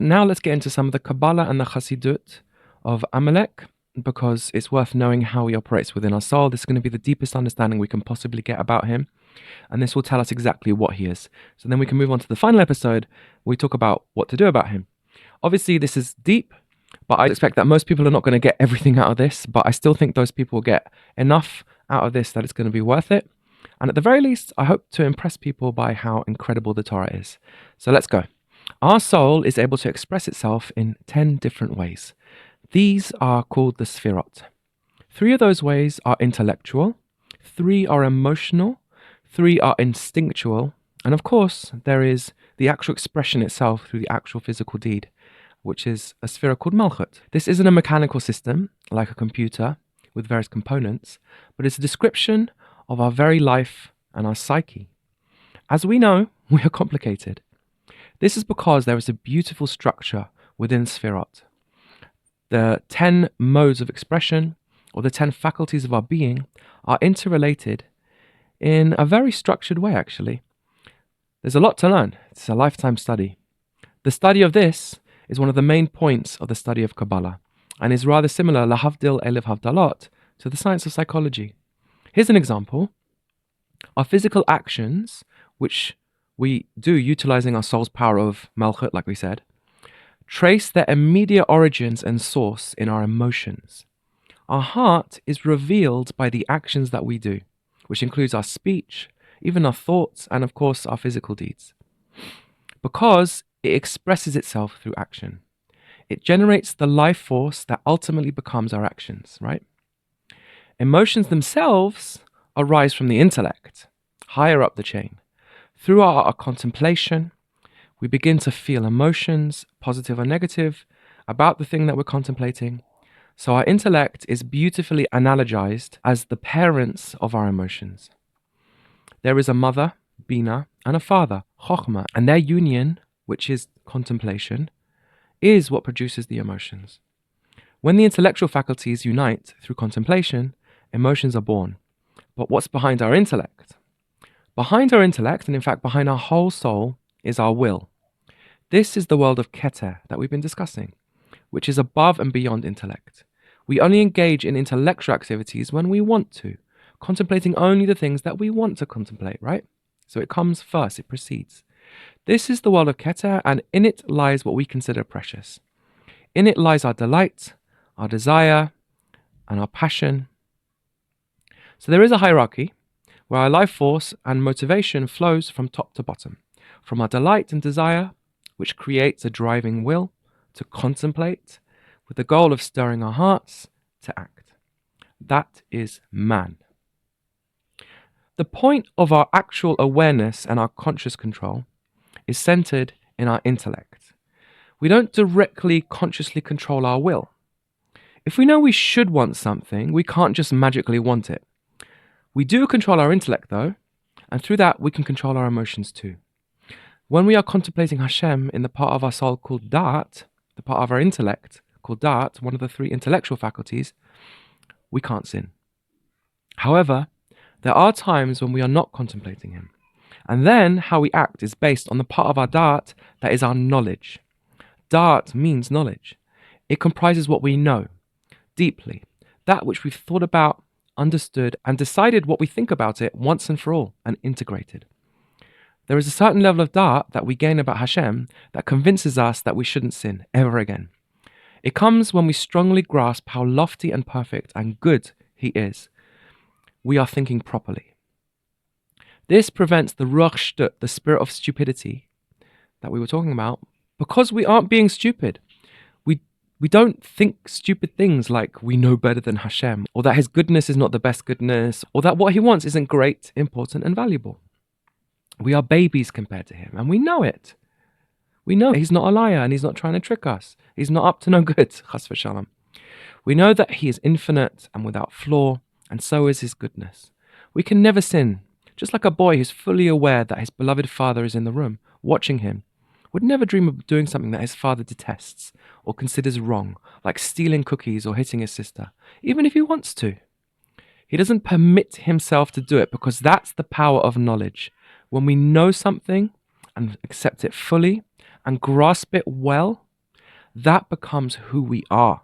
Now let's get into some of the Kabbalah and the Chassidut of Amalek, because it's worth knowing how he operates within our soul. This is going to be the deepest understanding we can possibly get about him, and this will tell us exactly what he is. So then we can move on to the final episode where we talk about what to do about him. Obviously, this is deep, but I expect that most people are not going to get everything out of this, but I still think those people will get enough out of this that it's going to be worth it. And at the very least, I hope to impress people by how incredible the Torah is. So let's go. Our soul is able to express itself in 10 different ways. These are called the Sefirot. 3 of those ways are intellectual, 3 are emotional, 3 are instinctual, and of course, there is the actual expression itself through the actual physical deed, which is a Sefirah called Malchut. This isn't a mechanical system, like a computer, with various components, but it's a description of our very life and our psyche. As we know, we are complicated. This is because there is a beautiful structure within Sefirot. The 10 modes of expression, or the 10 faculties of our being, are interrelated in a very structured way, actually. There's a lot to learn. It's a lifetime study. The study of this is one of the main points of the study of Kabbalah, and is rather similar, lahavdil elev havdalot, to the science of psychology. Here's an example. Our physical actions, which we do utilizing our soul's power of Malchut, like we said, trace their immediate origins and source in our emotions. Our heart is revealed by the actions that we do, which includes our speech, even our thoughts, and of course our physical deeds. Because it expresses itself through action. It generates the life force that ultimately becomes our actions, right? Emotions themselves arise from the intellect, higher up the chain. Through our contemplation, we begin to feel emotions, positive or negative, about the thing that we're contemplating. So our intellect is beautifully analogized as the parents of our emotions. There is a mother, Bina, and a father, Chokhmah, and their union, which is contemplation, is what produces the emotions. When the intellectual faculties unite through contemplation, emotions are born. But what's behind our intellect? Behind our intellect, and in fact behind our whole soul, is our will. This is the world of Keter that we've been discussing, which is above and beyond intellect. We only engage in intellectual activities when we want to, contemplating only the things that we want to contemplate, right? So it comes first, it precedes. This is the world of Keter, and in it lies what we consider precious. In it lies our delight, our desire, and our passion. So there is a hierarchy where our life force and motivation flows from top to bottom, from our delight and desire, which creates a driving will to contemplate, with the goal of stirring our hearts to act. That is man. The point of our actual awareness and our conscious control is centered in our intellect. We don't directly consciously control our will. If we know we should want something, we can't just magically want it. We do control our intellect though, and through that we can control our emotions too. When we are contemplating Hashem in the part of our soul called Da'at, the part of our intellect called Da'at, one of the 3 intellectual faculties, we can't sin. However, there are times when we are not contemplating Him. And then how we act is based on the part of our Da'at that is our knowledge. Da'at means knowledge. It comprises what we know deeply, that which we've thought about, understood, and decided what we think about it once and for all, and integrated. There is a certain level of Da'at that we gain about Hashem that convinces us that we shouldn't sin ever again. It comes when we strongly grasp how lofty and perfect and good He is. We are thinking properly. This prevents the Ruach Shtut, the spirit of stupidity that we were talking about, because we aren't being stupid. We don't think stupid things like we know better than Hashem, or that His goodness is not the best goodness, or that what He wants isn't great, important, and valuable. We are babies compared to Him, and we know it. We know He's not a liar, and He's not trying to trick us. He's not up to no good, chas v'shalom. We know that He is infinite and without flaw, and so is His goodness. We can never sin, just like a boy who's fully aware that his beloved father is in the room, watching him, would never dream of doing something that his father detests or considers wrong, like stealing cookies or hitting his sister, even if he wants to. He doesn't permit himself to do it because that's the power of knowledge. When we know something and accept it fully and grasp it well, that becomes who we are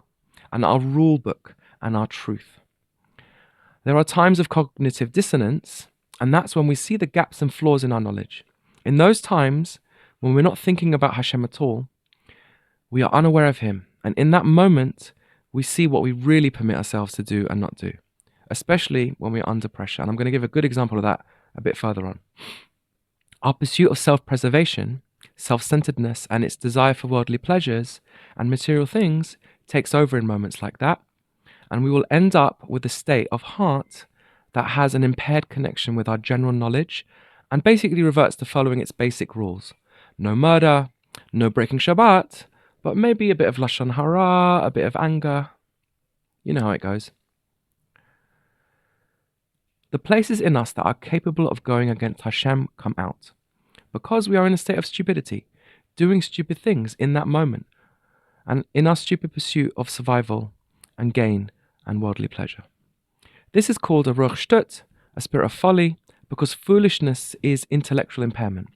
and our rule book and our truth. There are times of cognitive dissonance, and that's when we see the gaps and flaws in our knowledge. In those times, when we're not thinking about Hashem at all, we are unaware of Him, and in that moment, we see what we really permit ourselves to do and not do, especially when we're under pressure. And I'm going to give a good example of that a bit further on. Our pursuit of self-preservation, self-centeredness, and its desire for worldly pleasures and material things takes over in moments like that, and we will end up with a state of heart that has an impaired connection with our general knowledge and basically reverts to following its basic rules. No murder, no breaking Shabbat, but maybe a bit of lashon hara, a bit of anger. You know how it goes. The places in us that are capable of going against Hashem come out because we are in a state of stupidity, doing stupid things in that moment, and in our stupid pursuit of survival and gain and worldly pleasure. This is called a ruach shtut, a spirit of folly, because foolishness is intellectual impairment.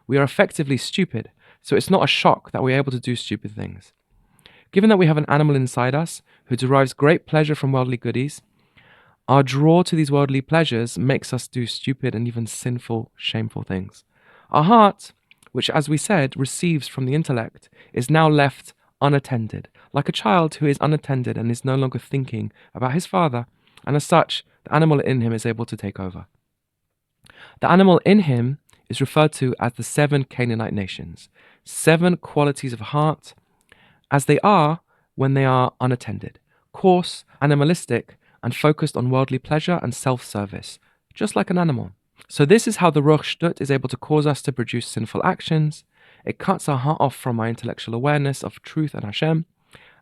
We are effectively stupid, so it's not a shock that we're able to do stupid things. Given that we have an animal inside us who derives great pleasure from worldly goodies, our draw to these worldly pleasures makes us do stupid and even sinful, shameful things. Our heart, which, as we said, receives from the intellect, is now left unattended, like a child who is unattended and is no longer thinking about his father, and as such, the animal in him is able to take over. The animal in him is referred to as the 7 Canaanite nations, 7 qualities of heart, as they are when they are unattended, coarse, animalistic, and focused on worldly pleasure and self-service, just like an animal. So this is how the ruach shtut is able to cause us to produce sinful actions. It cuts our heart off from our intellectual awareness of truth and Hashem,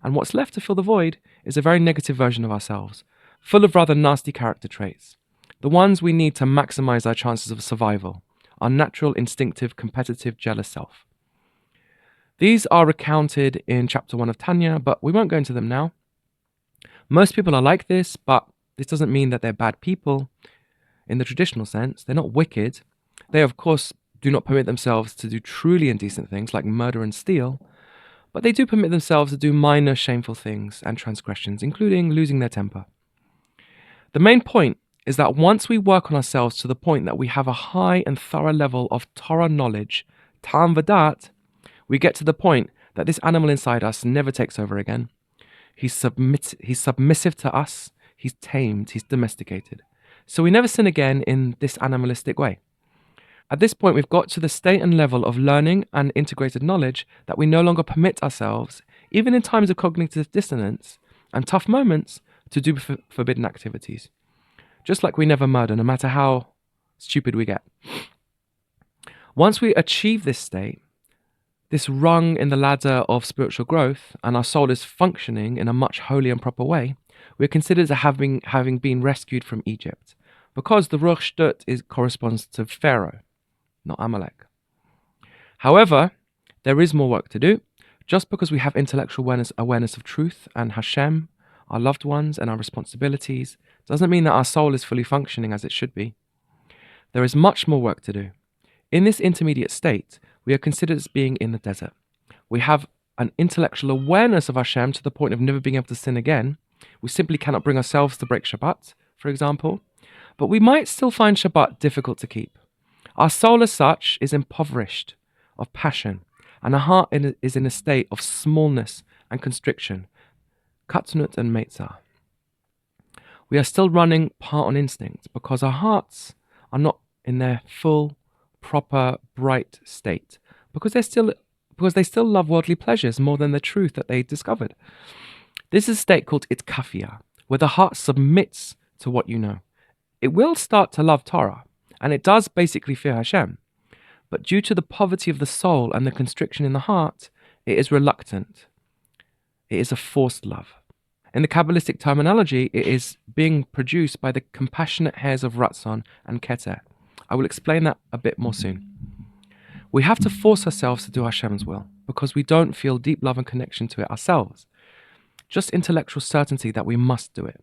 and what's left to fill the void is a very negative version of ourselves, full of rather nasty character traits, the ones we need to maximize our chances of survival, our natural, instinctive, competitive, jealous self. These are recounted in chapter 1 of Tanya, but we won't go into them now. Most people are like this, but this doesn't mean that they're bad people in the traditional sense. They're not wicked. They, of course, do not permit themselves to do truly indecent things like murder and steal, but they do permit themselves to do minor shameful things and transgressions, including losing their temper. The main point is that once we work on ourselves to the point that we have a high and thorough level of Torah knowledge, tam v'dat, we get to the point that this animal inside us never takes over again. He's submissive to us, he's tamed, he's domesticated. So we never sin again in this animalistic way. At this point, we've got to the state and level of learning and integrated knowledge that we no longer permit ourselves, even in times of cognitive dissonance and tough moments, to do forbidden activities. Just like we never murder, no matter how stupid we get. Once we achieve this state, this rung in the ladder of spiritual growth, and our soul is functioning in a much holy and proper way, we are considered as having been rescued from Egypt, because the ruach shtut corresponds to Pharaoh, not Amalek. However, there is more work to do. Just because we have intellectual awareness of truth and Hashem, our loved ones, and our responsibilities, doesn't mean that our soul is fully functioning as it should be. There is much more work to do. In this intermediate state, we are considered as being in the desert. We have an intellectual awareness of Hashem to the point of never being able to sin again. We simply cannot bring ourselves to break Shabbat, for example, but we might still find Shabbat difficult to keep. Our soul as such is impoverished of passion, and our heart is in a state of smallness and constriction, katnut and meitzah. We are still running part on instinct because our hearts are not in their full, proper, bright state, because they still love worldly pleasures more than the truth that they discovered. This is a state called itkafia, where the heart submits to what you know. It will start to love Torah, and it does basically fear Hashem, but due to the poverty of the soul and the constriction in the heart, it is reluctant. It is a forced love. In the Kabbalistic terminology, it is being produced by the compassionate hairs of Ratzon and Keter. I will explain that a bit more soon. We have to force ourselves to do Hashem's will because we don't feel deep love and connection to it ourselves. Just intellectual certainty that we must do it.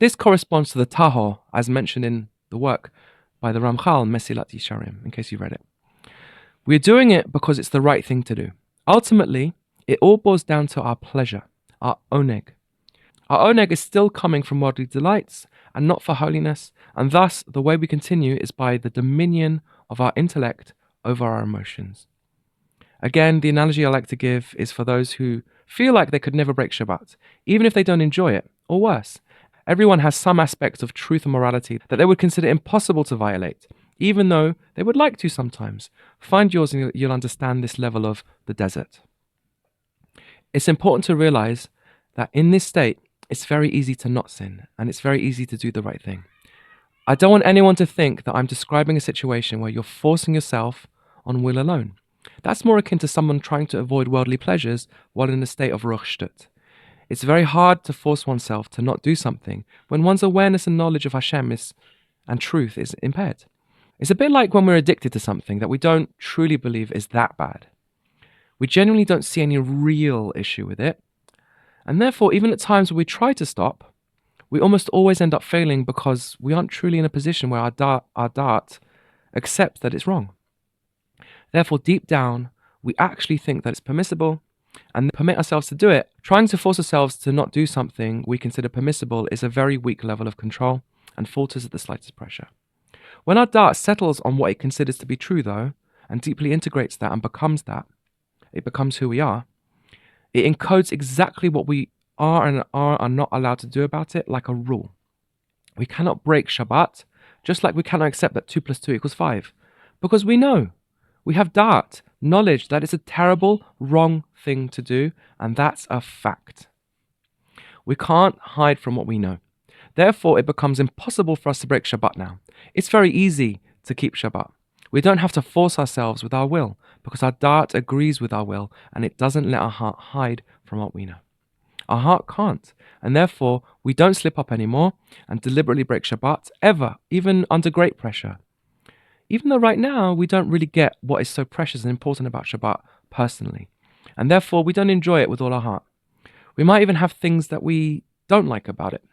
This corresponds to the tahor, as mentioned in the work by the Ramchal, Mesilat Yesharim, in case you read it. We're doing it because it's the right thing to do. Ultimately, It all boils down to our pleasure, our oneg. Our oneg is still coming from worldly delights and not for holiness, and thus the way we continue is by the dominion of our intellect over our emotions. Again, the analogy I like to give is for those who feel like they could never break Shabbat, even if they don't enjoy it, or worse. Everyone has some aspect of truth and morality that they would consider impossible to violate, even though they would like to sometimes. Find yours and you'll understand this level of the desert. It's important to realize that in this state, it's very easy to not sin, and it's very easy to do the right thing. I don't want anyone to think that I'm describing a situation where you're forcing yourself on will alone. That's more akin to someone trying to avoid worldly pleasures while in a state of Chassidut. It's very hard to force oneself to not do something when one's awareness and knowledge of Hashem and truth is impaired. It's a bit like when we're addicted to something that we don't truly believe is that bad. We genuinely don't see any real issue with it, and therefore, even at times when we try to stop, we almost always end up failing because we aren't truly in a position where our dart accepts that it's wrong. Therefore, deep down, we actually think that it's permissible and permit ourselves to do it. Trying to force ourselves to not do something we consider permissible is a very weak level of control and falters at the slightest pressure. When our dart settles on what it considers to be true, though, and deeply integrates that and becomes that, it becomes who we are. It encodes exactly what we are and are not allowed to do about it like a rule. We cannot break Shabbat, just like we cannot accept that 2 + 2 = 5, because we know. We have dart, knowledge that it's a terrible, wrong thing to do, and that's a fact. We can't hide from what we know. Therefore, it becomes impossible for us to break Shabbat now. It's very easy to keep Shabbat. We don't have to force ourselves with our will, because our dart agrees with our will, and it doesn't let our heart hide from what we know. Our heart can't, and therefore we don't slip up anymore and deliberately break Shabbat, ever, even under great pressure. Even though right now we don't really get what is so precious and important about Shabbat personally, and therefore we don't enjoy it with all our heart. We might even have things that we don't like about it,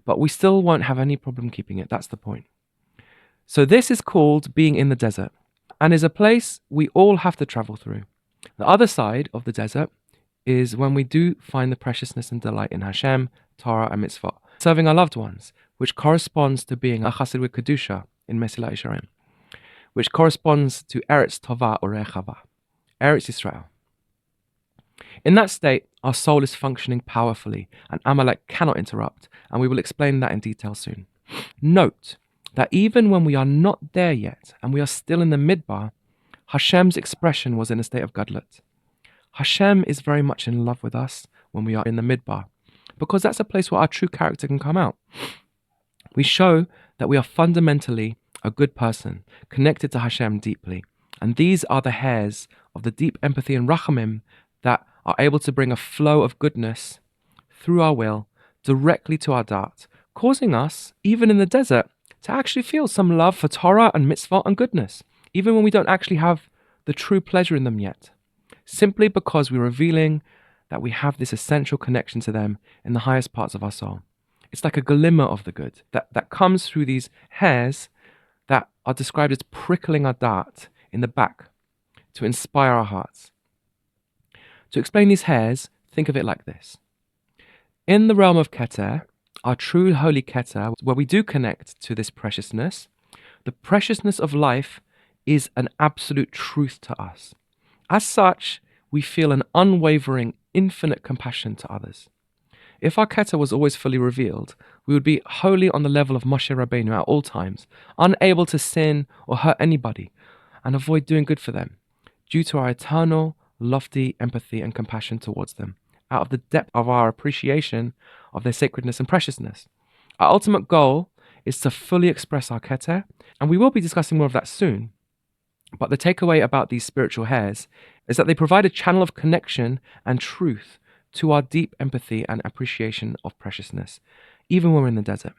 but we still won't have any problem keeping it. That's the point. So this is called being in the desert, and is a place we all have to travel through. The other side of the desert is when we do find the preciousness and delight in Hashem, Torah, and mitzvot, serving our loved ones, which corresponds to being a chassid with kedusha in Mesilat Yesharim, which corresponds to Eretz Tova or Rechava, Eretz Yisrael. In that state, our soul is functioning powerfully, and Amalek cannot interrupt, and we will explain that in detail soon. Note that even when we are not there yet, and we are still in the midbar, Hashem's expression was in a state of gadlut. Hashem is very much in love with us when we are in the midbar, because that's a place where our true character can come out. We show that we are fundamentally a good person, connected to Hashem deeply, and these are the hairs of the deep empathy and rachamim that are able to bring a flow of goodness through our will directly to our dart, causing us, even in the desert, to actually feel some love for Torah and mitzvah and goodness, even when we don't actually have the true pleasure in them yet, simply because we're revealing that we have this essential connection to them in the highest parts of our soul. It's like a glimmer of the good that comes through these hairs that are described as prickling our dart in the back to inspire our hearts. To explain these hairs, think of it like this. In the realm of Keter, our true holy Keter, where we do connect to this preciousness, the preciousness of life is an absolute truth to us. As such, we feel an unwavering, infinite compassion to others. If our Keter was always fully revealed, we would be wholly on the level of Moshe Rabbeinu at all times, unable to sin or hurt anybody, and avoid doing good for them, due to our eternal, lofty empathy and compassion towards them, out of the depth of our appreciation of their sacredness and preciousness. Our ultimate goal is to fully express our Keter, and we will be discussing more of that soon. But the takeaway about these spiritual hairs is that they provide a channel of connection and truth to our deep empathy and appreciation of preciousness, even when we're in the desert.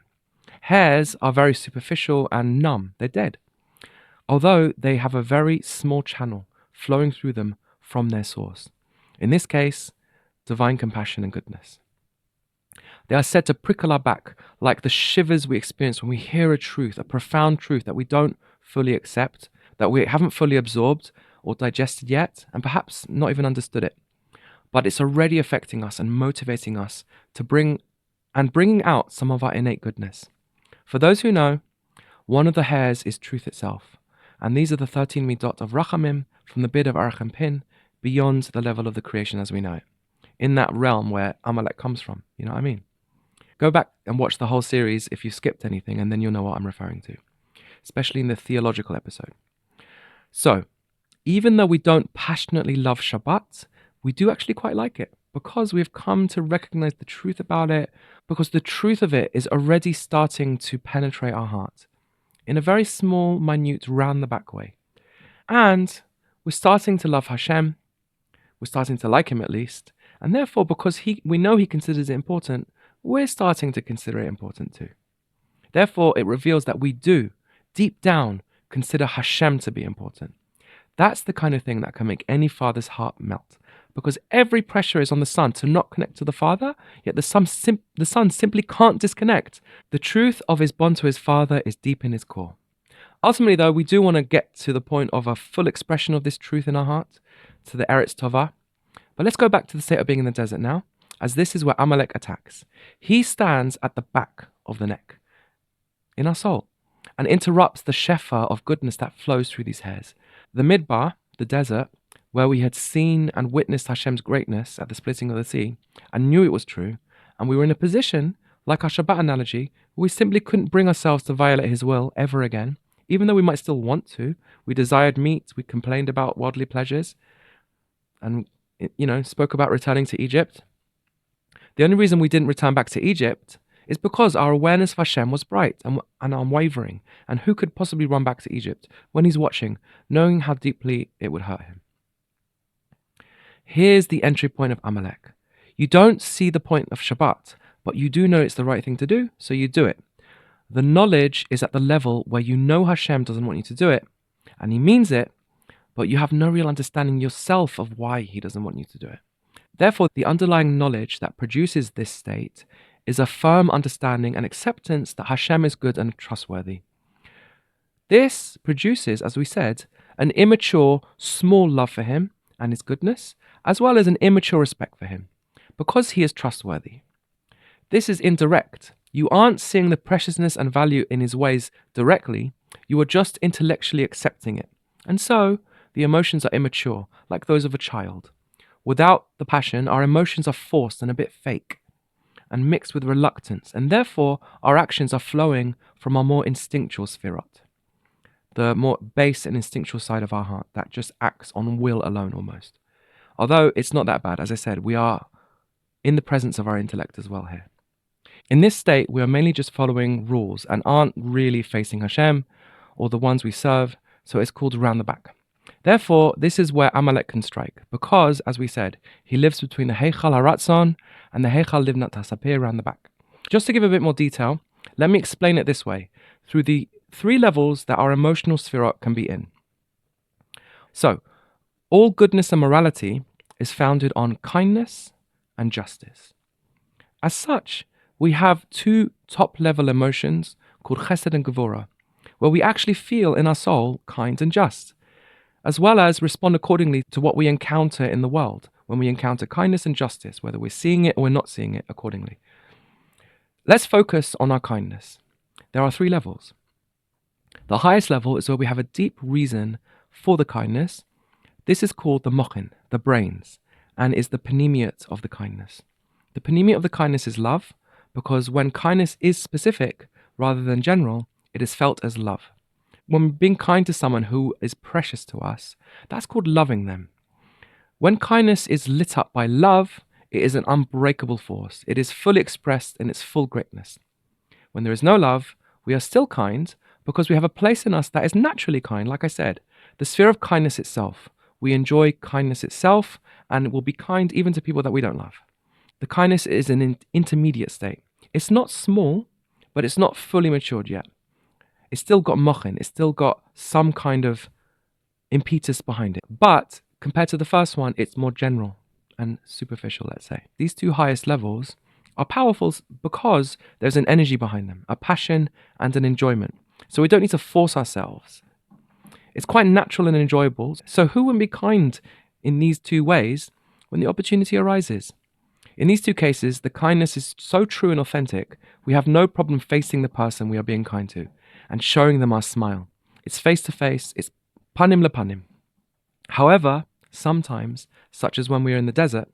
Hairs are very superficial and numb, they're dead, although they have a very small channel flowing through them from their source. In this case, divine compassion and goodness. They are said to prickle our back like the shivers we experience when we hear a truth, a profound truth that we don't fully accept, that we haven't fully absorbed or digested yet, and perhaps not even understood it. but it's already affecting us and motivating us to bringing out some of our innate goodness. For those who know, one of the hairs is truth itself, and these are the 13 midot of Rachamim from the bid of Arachim Pin beyond the level of the creation as we know it, in that realm where Amalek comes from. You know what I mean? Go back and watch the whole series if you skipped anything, and then you'll know what I'm referring to, especially in the theological episode. So, even though we don't passionately love Shabbat, we do actually quite like it because we've come to recognize the truth about it, because the truth of it is already starting to penetrate our heart in a very small, minute, round-the-back way. And we're starting to love Hashem, we're starting to like him at least, and therefore, because we know he considers it important, we're starting to consider it important too. Therefore, it reveals that we do, deep down, consider Hashem to be important. That's the kind of thing that can make any father's heart melt, because every pressure is on the son to not connect to the father, yet the son simply can't disconnect. The truth of his bond to his father is deep in his core. Ultimately, though, we do want to get to the point of a full expression of this truth in our heart, to the Eretz Tovah. But let's go back to the state of being in the desert now, as this is where Amalek attacks. He stands at the back of the neck, in our soul, and interrupts the shefa of goodness that flows through these hairs. The Midbar, the desert, where we had seen and witnessed Hashem's greatness at the splitting of the sea, and knew it was true, and we were in a position, like our Shabbat analogy, where we simply couldn't bring ourselves to violate his will ever again, even though we might still want to. We desired meat, we complained about worldly pleasures, and spoke about returning to Egypt. The only reason we didn't return back to Egypt is because our awareness of Hashem was bright and unwavering. And who could possibly run back to Egypt when he's watching, knowing how deeply it would hurt him? Here's the entry point of Amalek. You don't see the point of Shabbat, but you do know it's the right thing to do, so you do it. The knowledge is at the level where you know Hashem doesn't want you to do it, and he means it, but you have no real understanding yourself of why he doesn't want you to do it. Therefore, the underlying knowledge that produces this state is a firm understanding and acceptance that Hashem is good and trustworthy. This produces, as we said, an immature, small love for him and his goodness, as well as an immature respect for him, because he is trustworthy. This is indirect. You aren't seeing the preciousness and value in his ways directly, you are just intellectually accepting it. And so, the emotions are immature, like those of a child. Without the passion, our emotions are forced and a bit fake, and mixed with reluctance, and therefore our actions are flowing from our more instinctual sphirot, the more base and instinctual side of our heart that just acts on will alone almost. Although it's not that bad, as I said, we are in the presence of our intellect as well here. In this state, we are mainly just following rules and aren't really facing Hashem or the ones we serve, so it's called round the back. Therefore, this is where Amalek can strike, because, as we said, he lives between the Heichal Haratzon and the Heichal Livnat HaSapir around the back. Just to give a bit more detail, let me explain it this way, through the 3 levels that our emotional sphirot can be in. So, all goodness and morality is founded on kindness and justice. As such, we have 2 top-level emotions called Chesed and Gevurah, where we actually feel in our soul kind and just, as well as respond accordingly to what we encounter in the world, when we encounter kindness and justice, whether we're seeing it or we're not seeing it accordingly. Let's focus on our kindness. There are 3 levels. The highest level is where we have a deep reason for the kindness. This is called the mochin, the brains, and is the panemiut of the kindness. The panemiut of the kindness is love, because when kindness is specific rather than general, it is felt as love. When we're being kind to someone who is precious to us, that's called loving them. When kindness is lit up by love, it is an unbreakable force. It is fully expressed in its full greatness. When there is no love, we are still kind because we have a place in us that is naturally kind, like I said, the sphere of kindness itself. We enjoy kindness itself and will be kind even to people that we don't love. The kindness is an intermediate state. It's not small, but it's not fully matured yet. It's still got mochin, it's still got some kind of impetus behind it. But compared to the first one, it's more general and superficial, let's say. These 2 highest levels are powerful because there's an energy behind them, a passion and an enjoyment. So we don't need to force ourselves. It's quite natural and enjoyable. So who wouldn't be kind in these 2 ways when the opportunity arises. In these two cases, the kindness is so true and authentic, we have no problem facing the person we are being kind to and showing them our smile. It's face to face, it's panim lepanim. However, sometimes, such as when we are in the desert,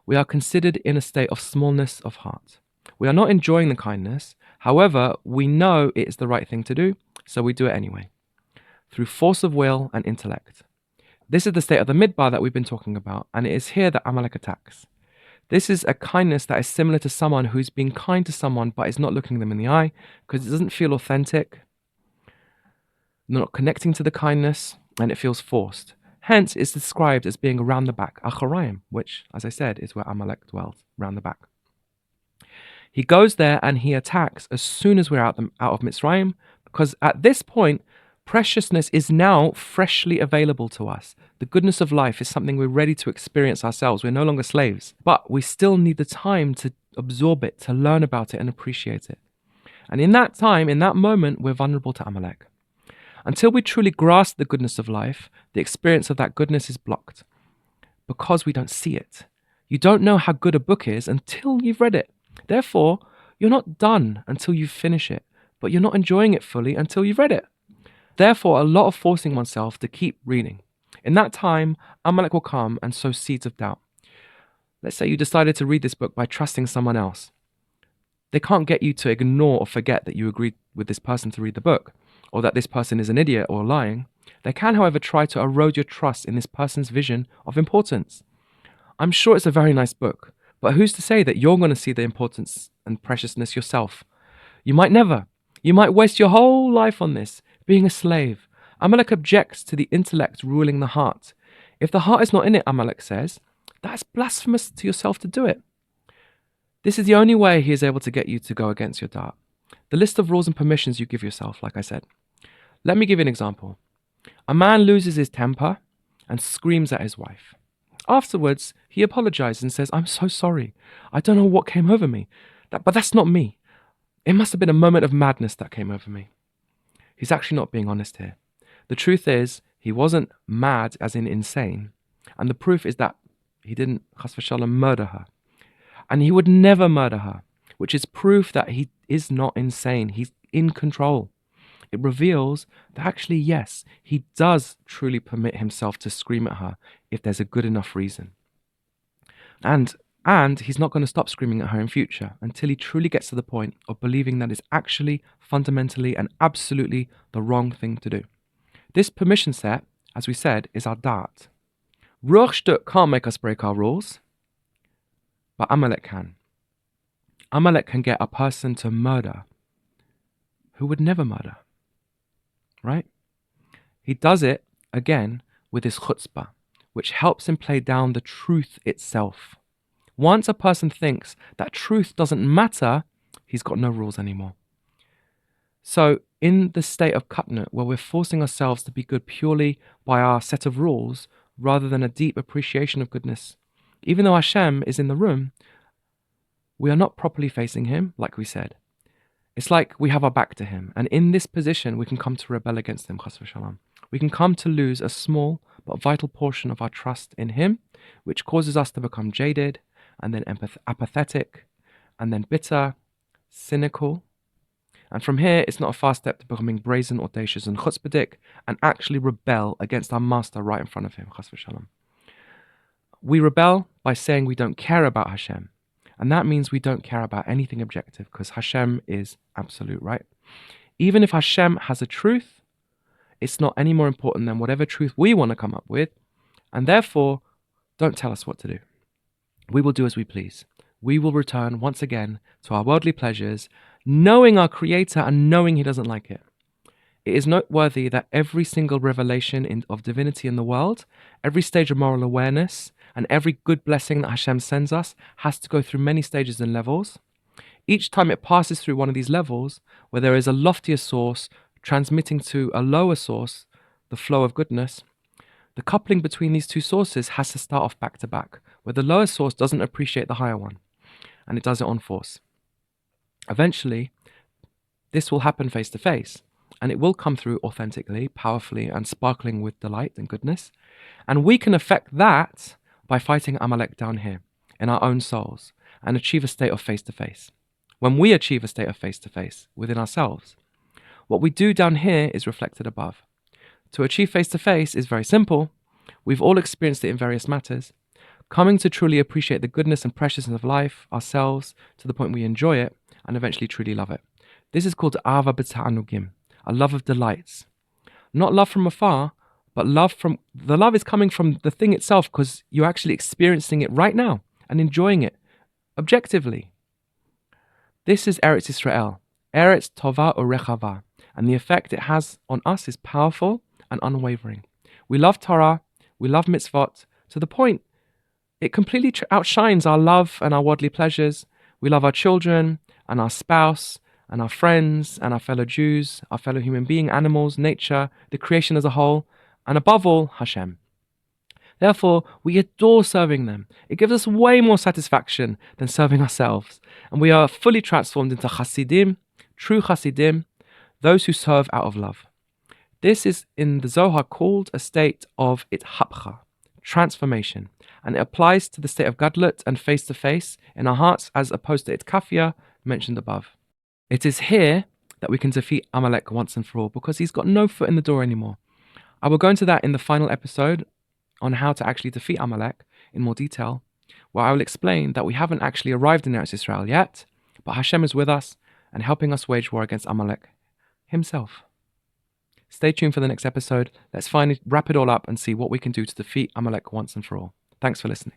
we are considered in a state of smallness of heart. We are not enjoying the kindness, however, we know it is the right thing to do, so we do it anyway, through force of will and intellect. This is the state of the midbar that we've been talking about, and it is here that Amalek attacks. This is a kindness that is similar to someone who's being kind to someone but is not looking them in the eye because it doesn't feel authentic, not connecting to the kindness, and it feels forced. Hence, it's described as being around the back, acharayim, which, as I said, is where Amalek dwells, around the back. He goes there and he attacks as soon as we're out of Mitzrayim, because at this point, preciousness is now freshly available to us. The goodness of life is something we're ready to experience ourselves. We're no longer slaves, but we still need the time to absorb it, to learn about it and appreciate it. And in that time, in that moment, we're vulnerable to Amalek. Until we truly grasp the goodness of life, the experience of that goodness is blocked because we don't see it. You don't know how good a book is until you've read it. Therefore, you're not done until you finish it, but you're not enjoying it fully until you've read it. Therefore, a lot of forcing oneself to keep reading. In that time, Amalek will come and sow seeds of doubt. Let's say you decided to read this book by trusting someone else. They can't get you to ignore or forget that you agreed with this person to read the book, or that this person is an idiot or lying. They can, however, try to erode your trust in this person's vision of importance. I'm sure it's a very nice book, but who's to say that you're going to see the importance and preciousness yourself? You might never. You might waste your whole life on this, being a slave. Amalek objects to the intellect ruling the heart. If the heart is not in it, Amalek says, that's blasphemous to yourself to do it. This is the only way he is able to get you to go against your dart. The list of rules and permissions you give yourself, like I said. Let me give you an example. A man loses his temper and screams at his wife. Afterwards, he apologizes and says, I'm so sorry. I don't know what came over me. But that's not me. It must have been a moment of madness that came over me. He's actually not being honest here. The truth is, he wasn't mad as in insane. And the proof is that he didn't, chas v'shalom, murder her. And he would never murder her, which is proof that he is not insane. He's in control. It reveals that actually, yes, he does truly permit himself to scream at her if there's a good enough reason. And he's not going to stop screaming at her in future until he truly gets to the point of believing that is actually fundamentally and absolutely the wrong thing to do. This permission set, as we said, is our dart. Ruach Shtut can't make us break our rules, but Amalek can. Amalek can get a person to murder who would never murder. Right? He does it, again, with his chutzpah, which helps him play down the truth itself. Once a person thinks that truth doesn't matter, he's got no rules anymore. So, in the state of katnut, where we're forcing ourselves to be good purely by our set of rules, rather than a deep appreciation of goodness, even though Hashem is in the room, we are not properly facing him, like we said. It's like we have our back to him, and in this position, we can come to rebel against him, chas v'shalom. We can come to lose a small but vital portion of our trust in him, which causes us to become jaded, and then apathetic, and then bitter, cynical. And from here, it's not a far step to becoming brazen, audacious, and chutzpahdik, and actually rebel against our master right in front of him, chas v'shalom. We rebel by saying we don't care about Hashem. And that means we don't care about anything objective because Hashem is absolute, right? Even if Hashem has a truth, it's not any more important than whatever truth we want to come up with. And therefore, don't tell us what to do. We will do as we please. We will return once again to our worldly pleasures, knowing our Creator and knowing He doesn't like it. It is noteworthy that every single revelation of divinity in the world, every stage of moral awareness, and every good blessing that Hashem sends us has to go through many stages and levels. Each time it passes through one of these levels, where there is a loftier source transmitting to a lower source the flow of goodness, the coupling between these two sources has to start off back to back, where the lower source doesn't appreciate the higher one, and it does it on force. Eventually, this will happen face to face, and it will come through authentically, powerfully, and sparkling with delight and goodness. And we can affect that by fighting Amalek down here in our own souls and achieve a state of face-to-face. When we achieve a state of face-to-face within ourselves, what we do down here is reflected above. To achieve face-to-face is very simple. We've all experienced it in various matters. Coming to truly appreciate the goodness and preciousness of life, ourselves, to the point we enjoy it and eventually truly love it. This is called Ava b'ta'anugim, a love of delights. Not love from afar, but the love is coming from the thing itself because you're actually experiencing it right now and enjoying it objectively. This is Eretz Israel, Eretz Tova Urechava, and the effect it has on us is powerful and unwavering. We love Torah, we love mitzvot, to the point it completely outshines our love and our worldly pleasures. We love our children and our spouse and our friends and our fellow Jews, our fellow human being, animals, nature, the creation as a whole, and above all, Hashem. Therefore, we adore serving them. It gives us way more satisfaction than serving ourselves, and we are fully transformed into Chassidim, true Chassidim, those who serve out of love. This is in the Zohar called a state of ithapcha, transformation, and it applies to the state of gadlut and face-to-face in our hearts as opposed to itkafia mentioned above. It is here that we can defeat Amalek once and for all because he's got no foot in the door anymore. I will go into that in the final episode on how to actually defeat Amalek in more detail, where I will explain that we haven't actually arrived in Eretz Israel yet, but Hashem is with us and helping us wage war against Amalek himself. Stay tuned for the next episode. Let's finally wrap it all up and see what we can do to defeat Amalek once and for all. Thanks for listening.